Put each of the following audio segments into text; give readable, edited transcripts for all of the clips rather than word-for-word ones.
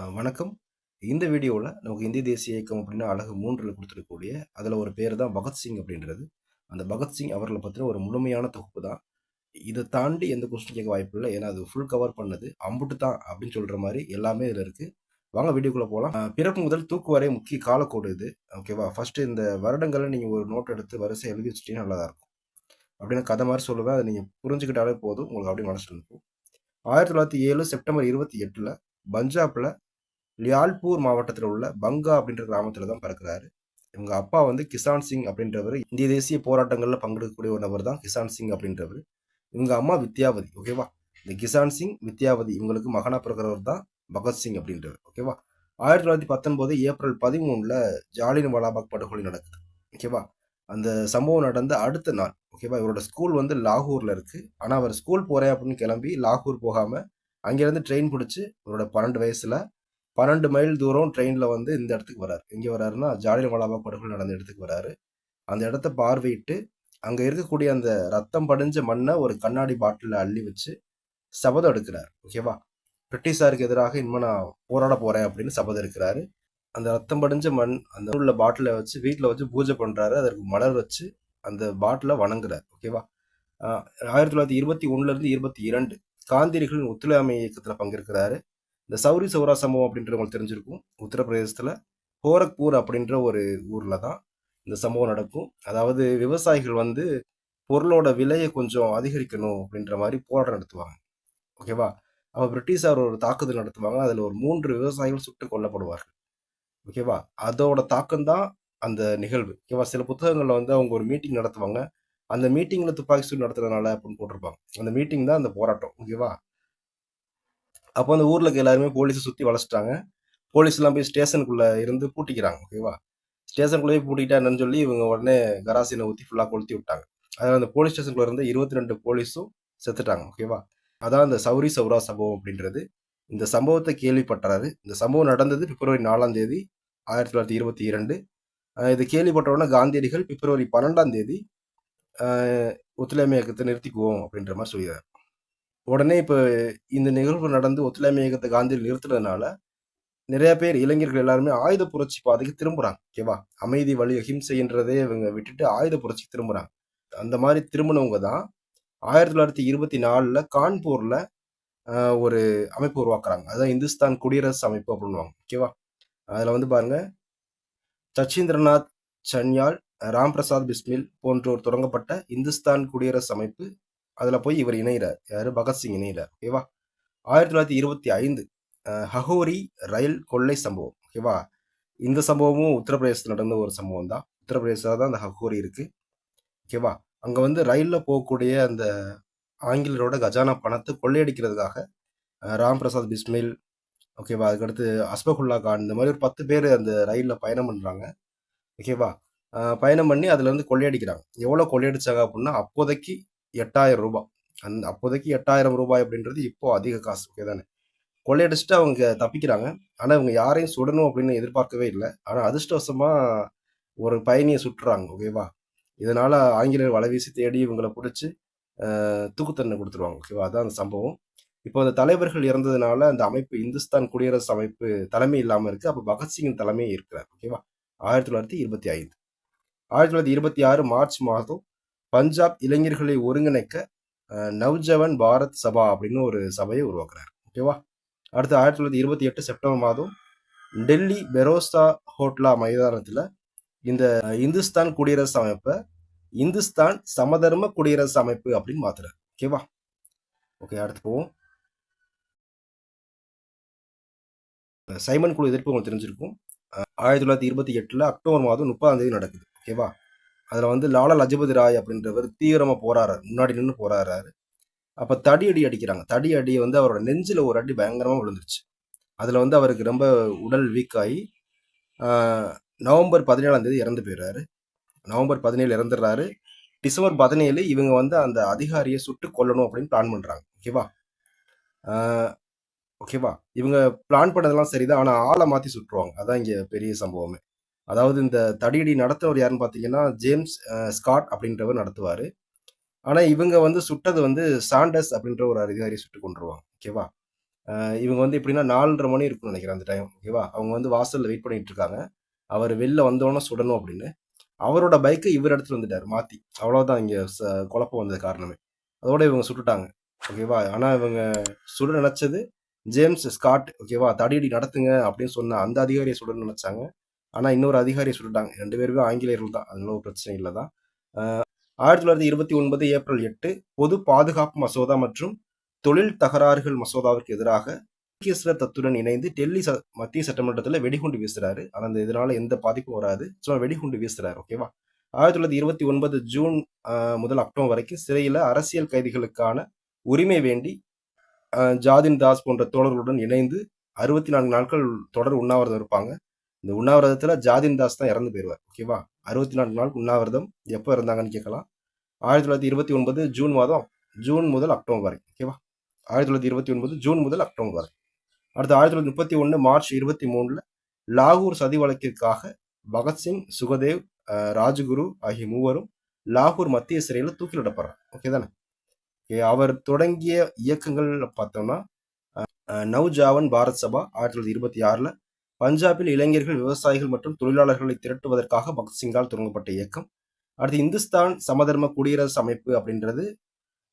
வணக்கம். இந்த வீடியோவில் நமக்கு இந்திய தேசிய இயக்கம் அப்படின்னா அழகு 3ல் கொடுத்துருக்கக்கூடிய அதில் ஒரு பேர் தான் பகத்சிங் அப்படின்றது. அந்த பகத்சிங் அவர்களை பற்றின ஒரு முழுமையான தொகுப்பு தான். இதை தாண்டி எந்த கொஸ்டின் கேட்க வாய்ப்பு இல்லை. ஏன்னா அது ஃபுல் கவர் பண்ணது அம்புட்டு தான் அப்படின்னு சொல்கிற மாதிரி எல்லாமே இதில் இருக்குது. வாங்க வீடியோக்குள்ளே போகலாம். பிறப்பு முதல் தூக்கு வரை முக்கிய காலக்கோடு இது. ஓகேவா? ஃபஸ்ட்டு இந்த வருடங்களை நீங்கள் ஒரு நோட் எடுத்து வரிசை எழுதி வச்சுட்டீங்கன்னா நல்லா தான் இருக்கும். அப்படின்னு கதை மாதிரி சொல்லுவேன். அதை நீங்கள் புரிஞ்சுக்கிட்டாலே போதும். உங்களுக்கு அப்படியே மனசில் இருக்கும். 1907 செப்டம்பர் 28 பஞ்சாப்ல லியால்பூர் மாவட்டத்தில் உள்ள பங்கா அப்படின்ற கிராமத்தில் தான் பிறக்கிறாரு. இவங்க அப்பா வந்து கிசான் சிங் அப்படின்றவர். இந்திய தேசிய போராட்டங்களில் பங்கெடுக்கக்கூடிய ஒரு நபர் தான் கிசான் சிங் அப்படின்றவர். இவங்க அம்மா வித்யாவதி. ஓகேவா? இந்த கிசான் சிங் வித்யாவதி இவங்களுக்கு மகனா பிறக்கிறவர் தான் பகத்சிங் அப்படின்றவர். ஓகேவா? 1919 ஏப்ரல் 13 ஜாலியன் வாலாபாக் படுகொலை நடக்குது. ஓகேவா? அந்த சம்பவம் நடந்த அடுத்த நாள். ஓகேவா? இவரோட ஸ்கூல் வந்து லாகூர்ல இருக்கு. ஆனா அவர் ஸ்கூல் போறேன் அப்படின்னு கிளம்பி லாகூர் போகாம அங்கிருந்து ட்ரெயின் பிடிச்சி இவரோட 12 வயசுல 12 மைல் தூரம் ட்ரெயினில் வந்து இந்த இடத்துக்கு வராரு. எங்கே வராருன்னா ஜாலியன் வாலாபாக் படுகொலை நடந்த இடத்துக்கு வராரு. அந்த இடத்த பார்வையிட்டு அங்கே இருக்கக்கூடிய அந்த ரத்தம் படிஞ்ச மண்ணை ஒரு கண்ணாடி பாட்டிலில் அள்ளி வச்சு சபதம் எடுக்கிறார். ஓகேவா? பிரிட்டிஷாருக்கு எதிராக இனிமே நான் போராட போறேன் அப்படின்னு சபதம் எடுக்கிறாரு. அந்த ரத்தம் படிஞ்ச மண் அந்த உள்ள பாட்டிலை வச்சு வீட்டில் வச்சு பூஜை பண்றாரு. அதற்கு மலர் வச்சு அந்த பாட்டிலை வணங்குறாரு. ஓகேவா? 1921 22 காந்தியடிகளின் ஒத்துழையாமை இயக்கத்தில் பங்கேற்கிறாரு. இந்த சௌரி சௌரா சம்பவம் அப்படின்றது உங்களுக்கு தெரிஞ்சிருக்கும். உத்தரப்பிரதேசத்தில் கோரக்பூர் அப்படின்ற ஒரு ஊரில் தான் இந்த சம்பவம் நடக்கும். அதாவது விவசாயிகள் வந்து பொருளோட விலையை கொஞ்சம் அதிகரிக்கணும் அப்படின்ற மாதிரி போராட்டம் நடத்துவாங்க. ஓகேவா? அப்போ பிரிட்டிஷார் ஒரு தாக்குதல் நடத்துவாங்க. அதில் ஒரு 3 விவசாயிகள் சுட்டு கொல்லப்படுவார்கள். ஓகேவா? அதோட தாக்கம் தான் அந்த நிகழ்வு. ஓகேவா? சில புத்தகங்களில் வந்து அவங்க ஒரு மீட்டிங் நடத்துவாங்க. அந்த மீட்டிங்கில் துப்பாக்கி சூடு நடத்துறதுனால அப்படின்னு போட்டிருப்பாங்க. அந்த மீட்டிங் தான் அந்த போராட்டம். ஓகேவா? அப்போ அந்த ஊரில் இருக்க எல்லாருமே போலீஸை சுற்றி வளைச்சிட்டாங்க. போலீஸ்லாம் போய் ஸ்டேஷனுக்குள்ள இருந்து பூட்டிக்கிறாங்க. ஓகேவா? ஸ்டேஷனுக்குள்ளேயே பூட்டிக்கிட்டா என்னன்னு சொல்லி இவங்க உடனே கராசினை ஊற்றி ஃபுல்லாக கொளுத்தி விட்டாங்க. அதாவது அந்த போலீஸ் ஸ்டேஷனுக்குள்ள இருந்து 22 போலீஸும் செத்துட்டாங்க. ஓகேவா? அதான் இந்த சௌரி சௌரா சம்பவம் அப்படின்றது. இந்த சம்பவத்தை கேள்விப்பட்டாரு. இந்த சம்பவம் நடந்தது பிப்ரவரி 4ஆம் தேதி 1922. இது கேள்விப்பட்ட உடனே காந்தியடிகள் பிப்ரவரி 12ஆம் தேதி ஒத்துழையாமை இயக்கத்தை நிறுத்திக்குவோம் அப்படின்ற மாதிரி சொல்லிடுறாரு. உடனே இப்போ இந்த நிகழ்வு நடந்து ஒத்துழையாமை இயக்கத்தை காந்தியடிகள் நிறுத்துறதுனால நிறைய பேர் இளைஞர்கள் எல்லாருமே ஆயுத புரட்சி பாதைக்கு திரும்புறாங்க. ஓகேவா? அமைதி வழி அஹிம்சைன்றதே இவங்க விட்டுட்டு ஆயுத புரட்சிக்கு திரும்புறாங்க. அந்த மாதிரி திரும்பினவங்க தான் 1924 கான்பூர்ல ஒரு அமைப்பு உருவாக்குறாங்க. அதான் இந்துஸ்தான் குடியரசு அமைப்பு அப்படின்னுவாங்க. ஓகேவா? அதுல வந்து பாருங்க, சச்சீந்திரநாத் சன்யால், ராம் பிரசாத் பிஸ்மில் போன்றோர் தொடங்கப்பட்ட இந்துஸ்தான் குடியரசு அமைப்பு. அதுல போய் இவர் இணைகிறார். யாரு? பகத்சிங் இணைகிறார். ஓகேவா? 1925 ஹகோரி ரயில் கொள்ளை சம்பவம். ஓகேவா? இந்த சம்பவமும் உத்தரப்பிரதேசத்தில் நடந்த ஒரு சம்பவம் தான். உத்தரப்பிரதேசத்தில் தான் அந்த ஹகோரி இருக்கு. ஓகேவா? அங்க வந்து ரயில்ல போகக்கூடிய அந்த ஆங்கிலரோட கஜானா பணத்தை கொள்ளையடிக்கிறதுக்காக ராம் பிரசாத் பிஸ்மில், ஓகேவா, அதுக்கடுத்து அஸ்பகுல்லா கான், இந்த மாதிரி ஒரு 10 பேர் அந்த ரயில்ல பயணம் பண்றாங்க. ஓகேவா? பயணம் பண்ணி அதுல இருந்து கொள்ளையடிக்கிறாங்க. எவ்வளவு கொள்ளையடிச்சாங்க அப்படின்னா அப்போதைக்கு 8000 ரூபாய். அந்த அப்போதைக்கு 8000 ரூபாய் அப்படின்றது இப்போ அதிக காசு. ஓகே தானே? கொள்ளையடிச்சுட்டு அவங்க தப்பிக்கிறாங்க. ஆனா இவங்க யாரையும் சுடணும் அப்படின்னு எதிர்பார்க்கவே இல்லை. ஆனா அதிர்ஷ்டவசமா ஒரு பயணியை சுட்டுறாங்க. ஓகேவா? இதனால ஆங்கிலேயர் வலைவீசி தேடி இவங்களை பிடிச்சி தூக்கு தண்டனை கொடுத்துருவாங்க. ஓகேவா? அதான் அந்த சம்பவம். இப்போ அந்த தலைவர்கள் இறந்ததுனால அந்த அமைப்பு இந்துஸ்தான் குடியரசு அமைப்பு தலைமை இல்லாம இருக்கு. அப்ப பகத்சிங் தலைமை இருக்கிறார். ஓகேவா? 1925. 1926 மார்ச் மாதம் பஞ்சாப் இளைஞர்களை ஒருங்கிணைக்க நவ்ஜவன் பாரத் சபா அப்படின்னு ஒரு சபையை உருவாக்குறாரு. ஓகேவா? அடுத்து 1928 செப்டம்பர் மாதம் டெல்லி பெரோசா ஹோட்லா மைதானத்துல இந்த இந்துஸ்தான் குடியரசு அமைப்பை இந்துஸ்தான் சமதர்ம குடியரசு அமைப்பு அப்படின்னு மாத்துறாரு. ஓகேவா? ஓகே, அடுத்து போவோம். சைமன் குழு எதிர்ப்பு உங்களுக்கு தெரிஞ்சிருக்கும். 1928 அக்டோபர் மாதம் 30ஆம் தேதி நடக்குது. ஓகேவா? அதுல வந்து லாலா லஜபதி ராய் அப்படின்றவர் தீவிரமா போராடுறாரு. முன்னாடி நின்று போராடுறாரு. அப்ப தடி அடி அடிக்கிறாங்க. தடி அடி வந்து அவரோட நெஞ்சில ஒரு அடி பயங்கரமா விழுந்துருச்சு. அதுல வந்து அவருக்கு ரொம்ப உடல் வீக் ஆகி நவம்பர் 17ஆம் தேதி இறந்து போயிடுறாரு. நவம்பர் 17 இறந்துடுறாரு. டிசம்பர் 17 இவங்க வந்து அந்த அதிகாரியை சுட்டு கொல்லணும் அப்படின்னு பிளான் பண்றாங்க. ஓகேவா? ஓகேவா? இவங்க பிளான் பண்ணதெல்லாம் சரிதான். ஆனா ஆளை மாத்தி சுட்டுருவாங்க. அதான் இங்க பெரிய சம்பவமே. அதாவது இந்த தடியடி நடத்துறவர் யாருன்னு பாத்தீங்கன்னா ஜேம்ஸ் ஸ்காட் அப்படின்றவர் நடத்துவாரு. ஆனா இவங்க வந்து சுட்டது வந்து சாண்டர்ஸ் அப்படின்ற ஒரு அதிகாரி சுட்டு கொண்டுருவாங்க. ஓகேவா? இவங்க வந்து எப்படின்னா 4:30 மணி இருக்கும்னு நினைக்கிறேன் அந்த டைம். ஓகேவா? அவங்க வந்து வாசல்ல வெயிட் பண்ணிட்டு இருக்காங்க. அவர் வெளில வந்தோனே சுடணும் அப்படின்னு. அவரோட பைக்கை இவர் எடுத்துட்டு வந்துட்டாரு மாத்தி. அவ்வளவுதான் இங்க குழப்பம் வந்தது காரணமே. அதோட இவங்க சுட்டுட்டாங்க. ஓகேவா? ஆனா இவங்க சுட நினைச்சது ஜேம்ஸ் ஸ்காட். ஓகேவா? தடியடி நடத்துங்க அப்படின்னு சொன்ன அந்த அதிகாரியை சுடணும்னு நினைச்சாங்க. ஆனா இன்னொரு அதிகாரியை சுட்டுட்டாங்க. 2 பேருமே ஆங்கிலேயர்கள் தான். அதனால ஒரு பிரச்சனை இல்ல தான். 1929 ஏப்ரல் 8 பொது பாதுகாப்பு மசோதா மற்றும் தொழில் தகராறுகள் மசோதாவிற்கு எதிராக முக்கியஸ்தர் தத்துடன் இணைந்து டெல்லி மத்திய சட்டமன்றத்தில் வெடிகுண்டு வீசுறாரு. ஆனா அந்த இதனால எந்த பாதிப்பும் வராது. சும்மா வெடிகுண்டு வீசுறாரு. ஓகேவா? 1929 ஜூன் முதல் அக்டோபர் வரைக்கும் சிறையில அரசியல் கைதிகளுக்கான உரிமை வேண்டி ஜாதின் தாஸ் போன்ற தோழர்களுடன் இணைந்து 64 நாட்கள் தொடர் உண்ணாவிரதம் இருப்பாங்க. இந்த உண்ணாவிரதத்துல ஜாதின் தாஸ் தான் இறந்து போயிருவார். ஓகேவா? 64 நாள் உண்ணாவிரதம் எப்போ இருந்தாங்கன்னு கேட்கலாம். 1929 ஜூன் மாதம், ஜூன் முதல் அக்டோபர் வரை. ஓகேவா? 1929 ஜூன் முதல் அக்டோபர் வரை. அடுத்து 1931 மார்ச் 23 லாகூர் சதி வழக்கிற்காக பகத்சிங், சுகதேவ், ராஜகுரு ஆகிய மூவரும் லாகூர் மத்திய சிறையில் தூக்கிலிடப்படுறார். ஓகே தானே? அவர் தொடங்கிய இயக்கங்கள் பார்த்தோம்னா நவ்ஜாவன் பாரத் சபா 1926 பஞ்சாபில் இளைஞர்கள், விவசாயிகள் மற்றும் தொழிலாளர்களை திரட்டுவதற்காக பகத்சிங்கால் தொடங்கப்பட்ட இயக்கம். அடுத்து இந்துஸ்தான் சமதர்ம குடியரசு அமைப்பு அப்படின்றது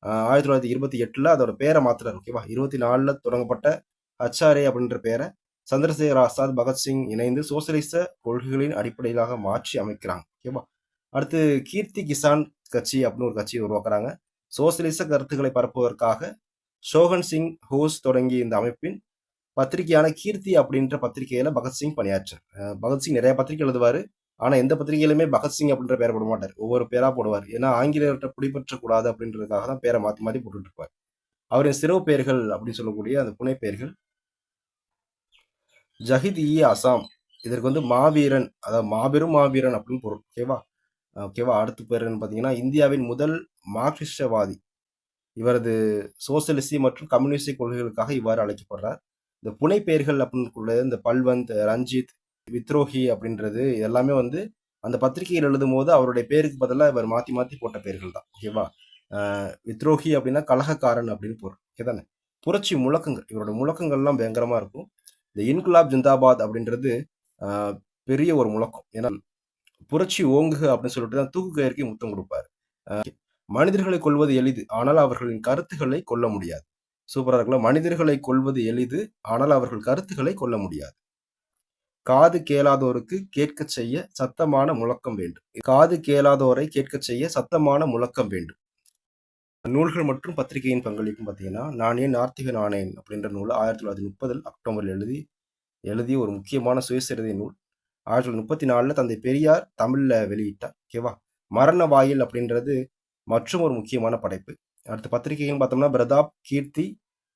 1928 அதோட பேரை மாத்துறாரு. ஓகேவா? 24 தொடங்கப்பட்ட ஹச்ஆர்ஏ அப்படின்ற பேரை சந்திரசேகர் ஆசாத், பகத்சிங் இணைந்து சோசியலிச கொள்கைகளின் அடிப்படையிலாக மாற்றி அமைக்கிறாங்க. ஓகேவா? அடுத்து கீர்த்தி கிசான் கட்சி அப்படின்னு ஒரு கட்சியை உருவாக்குறாங்க. சோசியலிச கருத்துக்களை பரப்புவதற்காக சோகன் சிங் ஹோஸ் தொடங்கிய இந்த அமைப்பின் பத்திரிகையான கீர்த்தி அப்படின்ற பத்திரிகையில பகத்சிங் பணியாற்றார். பகத்சிங் நிறைய பத்திரிகை எழுதுவாரு. ஆனா எந்த பத்திரிகையிலுமே பகத்சிங் அப்படின்ற பேரை போட மாட்டார். ஒவ்வொரு பேரா போடுவார். ஏன்னா ஆங்கிலேயர்கிட்ட பிடிபற்ற கூடாது அப்படின்றதுக்காக தான் பேரை மாத்தி மாத்தி போட்டுட்டு இருப்பார். அவரின் சிறப்பு பெயர்கள் அப்படின்னு சொல்லக்கூடிய அந்த புனை பெயர்கள் ஜஹித் இ அசாம். இதற்கு வந்து மாவீரன், அதாவது மாபெரும் மாவீரன் அப்படின்னு பொருள். ஓகேவா? ஓகேவா? அடுத்த பேர் பார்த்தீங்கன்னா இந்தியாவின் முதல் மார்க்சிஸ்டவாதி. இவரது சோசியலிச மற்றும் கம்யூனிஸ்ட் கொள்கைகளுக்காக இவ்வாறு அழைக்கப்படுறார். இந்த புனை பெயர்கள் அப்படின்னு இந்த பல்வந்த், ரஞ்சித், வித்ரோஹி அப்படின்றது எல்லாமே வந்து அந்த பத்திரிகையில் எழுதும் போது அவருடைய பேருக்கு பதிலாக இவர் மாத்தி மாத்தி போட்ட பெயர்கள் தான். ஓகேவா? வித்ரோஹி அப்படின்னா கலகக்காரன் அப்படின்னு பொருள். ஓகே தானே? புரட்சி முழக்கங்கள், இவரோட முழக்கங்கள்லாம் பயங்கரமா இருக்கும். இந்த இன்குலாப் ஜிந்தாபாத் அப்படின்றது பெரிய ஒரு முழக்கம். ஏன்னா புரட்சி ஓங்குக அப்படின்னு சொல்லிட்டு தான் தூக்கு கயிறுக்கு முத்தம் கொடுப்பாரு. மனிதர்களை கொல்வது எளிது, ஆனால் அவர்களின் கருத்துக்களை கொல்ல முடியாது. சூப்பரா இருக்குல்ல? மனிதர்களை கொல்வது எளிது, ஆனால் அவர்கள் கருத்துக்களை கொல்ல முடியாது. காது கேளாதோருக்கு கேட்க செய்ய சத்தமான முழக்கம் வேண்டும். காது கேளாதோரை கேட்க செய்ய சத்தமான முழக்கம் வேண்டும். நூல்கள் மற்றும் பத்திரிகையின் பங்களிப்பும் பார்த்தீங்கன்னா, நான் ஏன் நார்த்திக நானேன் அப்படின்ற நூல் 1930 அக்டோபரில் எழுதிய ஒரு முக்கியமான சுயசரிதை நூல். 1934 தந்தை பெரியார் தமிழ்ல வெளியிட்டார். ஓகேவா? மரண வாயில் அப்படின்றது மற்றும் ஒரு முக்கியமான படைப்பு. அடுத்த பத்திரிகைன்னு பார்த்தோம்னா பிரதாப், கீர்த்தி,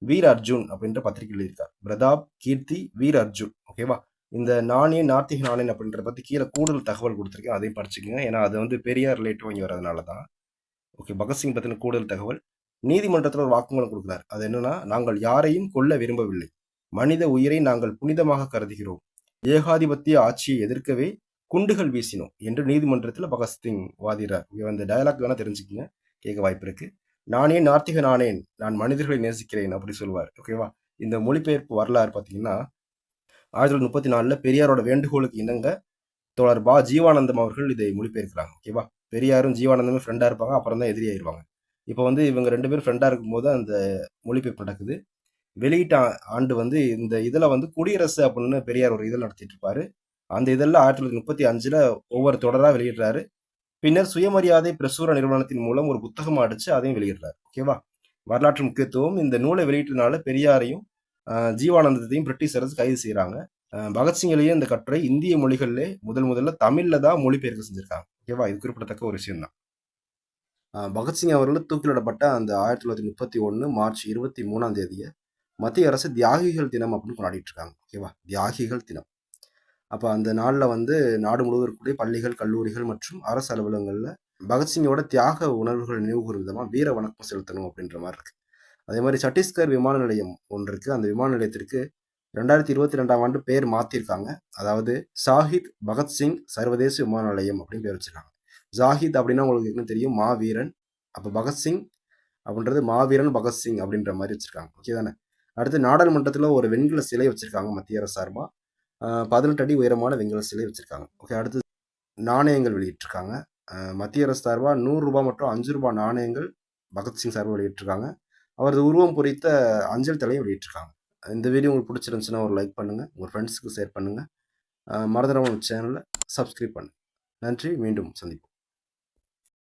வீர் அர்ஜுன் அப்படின்ற பத்திரிகை எழுதியிருக்கார். பிரதாப், கீர்த்தி, வீர் அர்ஜுன். ஓகேவா? இந்த நானே நார்த்திக நானேன் அப்படின்றத பத்தி கீழே கூடுதல் தகவல் கொடுத்துருக்கேன். அதையும் படிச்சுக்கோங்க. ஏன்னா அது வந்து பெரியார் ரிலேட்டிவ் வாங்கி வரதுனால தான். ஓகே. பகத்சிங் பத்தின கூடுதல் தகவல். நீதிமன்றத்தில் ஒரு வாக்குமூலம் கொடுக்குறாரு. அது என்னன்னா, நாங்கள் யாரையும் கொல்ல விரும்பவில்லை. மனித உயிரை நாங்கள் புனிதமாக கருதுகிறோம். ஏகாதிபத்திய ஆட்சியை எதிர்க்கவே குண்டுகள் வீசினோம் என்று நீதிமன்றத்தில் பகத்சிங் வாதிடுறார். இந்த டயலாக் வேணா தெரிஞ்சுக்கங்க, கேட்க வாய்ப்பு இருக்கு. நானே நார்த்திக நானேன், நான் மனிதர்களை நேசிக்கிறேன் அப்படி சொல்லுவார். ஓகேவா? இந்த மொழிபெயர்ப்பு வரலாறு பார்த்தீங்கன்னா 1934 பெரியாரோட வேண்டுகோளுக்கு இணங்க தோழர் பா ஜீவானந்தம் அவர்கள் இதை மொழிபெயர்க்கிறாங்க. ஓகேவா? பெரியாரும் ஜீவானந்தமே ஃப்ரெண்டா இருப்பாங்க, அப்புறம் தான் எதிரியாயிருவாங்க. இப்போ வந்து இவங்க 2 பேரும் ஃப்ரெண்டா இருக்கும்போது அந்த மொழிபெயர்ப்பு நடக்குது. வெளியிட்ட ஆண்டு வந்து இந்த இதில் வந்து குடியரசு அப்படின்னு பெரியார் ஒரு இதழ் நடத்திட்டு இருப்பாரு. அந்த இதழில் 1935 ஒவ்வொரு தொடராக வெளியிடுறாரு. பின்னர் சுயமரியாதை பிரசுர நிறுவனத்தின் மூலம் ஒரு புத்தகமா அடிச்சு அதையும் வெளியிடுறாரு. ஓகேவா? வரலாற்று முக்கியத்துவம். இந்த நூலை வெளியிட்டனால பெரியாரையும் ஜீவானந்தத்தையும் பிரிட்டிஷ் அரசு கைது செய்யறாங்க. பகத்சிங் எழுதிய இந்த கட்டுரை இந்திய மொழிகளிலே முதல்ல தமிழ்ல தான் மொழிபெயர்ப்பு செஞ்சிருக்காங்க. ஓகேவா? இது குறிப்பிடத்தக்க ஒரு விஷயம் தான். பகத்சிங் அவர்கள் தூக்கிலிடப்பட்ட அந்த 1931 மார்ச் 23ஆம் தேதியை மத்திய அரசு தியாகிகள் தினம் அப்படின்னு கொண்டாடிட்டு இருக்காங்க. ஓகேவா? தியாகிகள் தினம். அப்போ அந்த நாளில் வந்து நாடு முழுவதும் இருக்கக்கூடிய பள்ளிகள், கல்லூரிகள் மற்றும் அரசு அலுவலகங்களில் பகத்சிங்கோட தியாக உணர்வுகள் நினைவுகூரும் விதமாக வீர வணக்கம் செலுத்தணும் அப்படின்ற மாதிரி இருக்கு. அதே மாதிரி சத்தீஸ்கர் விமான நிலையம் ஒன்று இருக்கு. அந்த விமான நிலையத்திற்கு 2022ஆம் ஆண்டு பேர் மாற்றிருக்காங்க. அதாவது ஷாஹித் பகத்சிங் சர்வதேச விமான நிலையம் அப்படின்னு பேர் வச்சிருக்காங்க. ஜாஹித் அப்படின்னா உங்களுக்கு என்ன தெரியும், மாவீரன். அப்போ பகத்சிங் அப்படின்றது மாவீரன் பகத்சிங் அப்படின்ற மாதிரி வச்சிருக்காங்க. ஓகே தானே? அடுத்து நாடாளுமன்றத்தில் ஒரு வெண்கல சிலை வச்சுருக்காங்க மத்திய அரசு சார்பாக. 18 அடி உயரமான வெண்கல சிலை வச்சுருக்காங்க. ஓகே, அடுத்து நாணயங்கள் வெளியிட்டிருக்காங்க. மத்திய அரசு சார்பாக 100 ரூபாய் மற்றும் 5 ரூபாய் நாணயங்கள் பகத்சிங் சார்பாக வெளியிட்டிருக்காங்க. அவரது உருவம் பொறித்த அஞ்சல் தலையை வெளியிட்டிருக்காங்க. இந்த வீடியோ உங்களுக்கு பிடிச்சிருந்துச்சுன்னா ஒரு லைக் பண்ணுங்கள், உங்கள் ஃப்ரெண்ட்ஸுக்கு ஷேர் பண்ணுங்கள். மறந்துடாம சேனலை சப்ஸ்கிரைப் பண்ணுங்கள். நன்றி, மீண்டும் சந்திப்போம்.